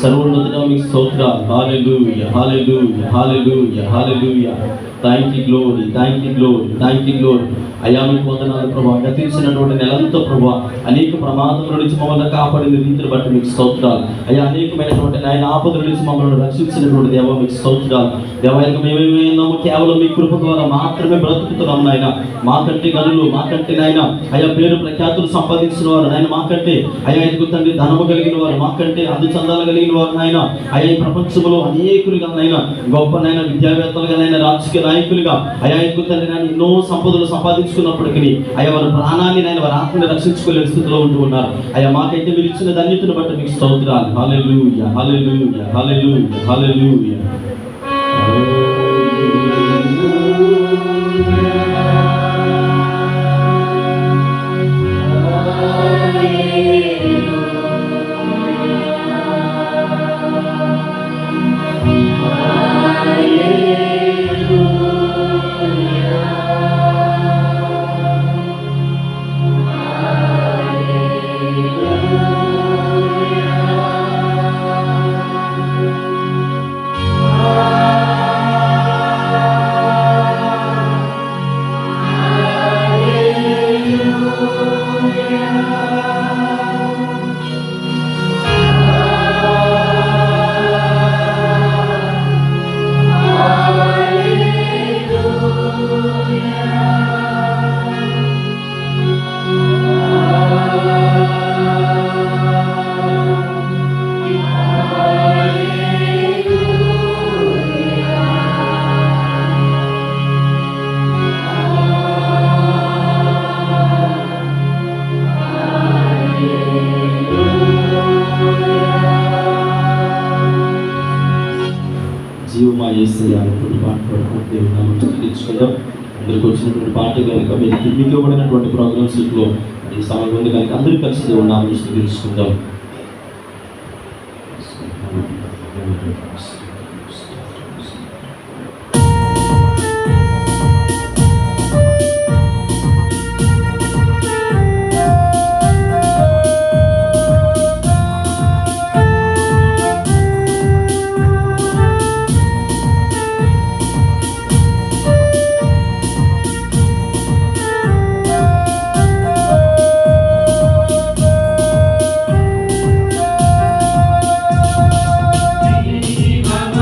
సర్వోన్నతుడా మీకు స్తోత్రాలు. Hallelujah, hallelujah, hallelujah, hallelujah. Thank you glory, thank you glory, thank you glory. అయ్యా మీకు వందనాలు ప్రభా. గతించినటువంటి నెలంతా ప్రభా అనేక ప్రమాదముల నుంచి మమ్మల్ని కాపాడిన రీతిని బట్టి మీకు స్తోత్రాలు. అయ్యా అనేకమైనటువంటి ఆయన ఆపదల నుంచి మమ్మల్ని రక్షించినటువంటి దేవ మీకు స్తోత్రాలు. దేవాయకు మేమేమైనాము కేవలం మీ కృప ద్వారా మాత్రమే బ్రతుకుతున్నాం నాయన. మాకంటే గనులు, మాకంటే నాయన అయ్యా పేరు ప్రఖ్యాతులు సంపాదించిన వారు నాయన, మాకంటే అయ్యా ఎదుగు తండ్రి ధనము కలిగిన వారు, మాకంటే అందచందాలు కలిగిన వారు నాయన అయ్యా ఈ ప్రపంచంలో అనేకులుగా నాయన గొప్ప నాయన విద్యావేత్తలుగా నాయన రాజకీయ నాయకులుగా అయ్యా ఎదుగు తండ్రి నాయన ఎన్నో సంపదలు సంపాదించుకున్నప్పటికీ అయ్యా వారి ప్రాణాన్ని నాయన వారి ఆత్మని రక్షించుకోలేని స్థితిలో ఉంటూ ఉన్నారు. అయ్యా మాకైతే మీరు ఇచ్చిన ధన్యతను బట్టి మీకు స్తోత్రాలు. హల్లెలూయా, హల్లెలూయా, హల్లెలూయా, హల్లెలూయా. జీవమా యేసయ్యా అనేటువంటి పాట పాడుకుంటూ తెలుసుకుందాం. అందరికి వచ్చినటువంటి పాట కనుక మీకు ఇవ్వబడినటువంటి ప్రోగ్రామ్స్ లో ఈ సమయం ఉంది కనుక అందరూ కలిసి ఉన్నామని తెలుసుకుందాం. Mama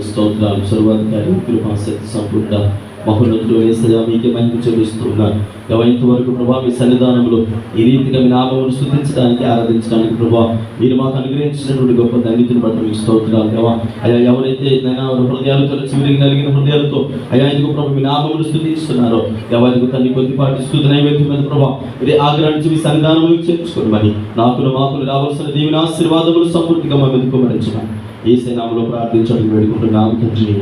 స్తోత్రాలు. సర్వాధికారి కృపాశక్తి సంపూర్ణ మహోన్నతుడు యేసయ్యా మీకే మహిమ చెల్లిస్తూ ఉన్నాను. ఇంతవరకు ప్రభా మీ సన్నిధానంలో ఈ రీతిగా మీ నామమును స్తుతించడానికి ఆరాధించడానికి ప్రభా మీరు మాకు అనుగ్రహించినటువంటి గొప్ప ధన్యతను బట్టి మీకు స్తోత్రాలు దేవా. అయ్యా ఎవరైతే హృదయాలతో చివరికి కలిగిన హృదయాలతో అయ్యా ఇదిగో ప్రభు మీ నామమును స్తుతిస్తున్నారో ఎవరికి తల్లి కొద్దిపాటి స్తుతి నైవేద్యం మీద ప్రభా ఇదే ఆగ్రహించి మీ సన్నిధానంలో చేర్చుకోండి. మరి నాకులు మాకులు రావాల్సిన దీవెన ఆశీర్వాదములు సమృద్ధిగా మా వెతుకోమరించిన యేసు నామములో ప్రార్థించడానికి వేడుకుంటున్నాము తండ్రి.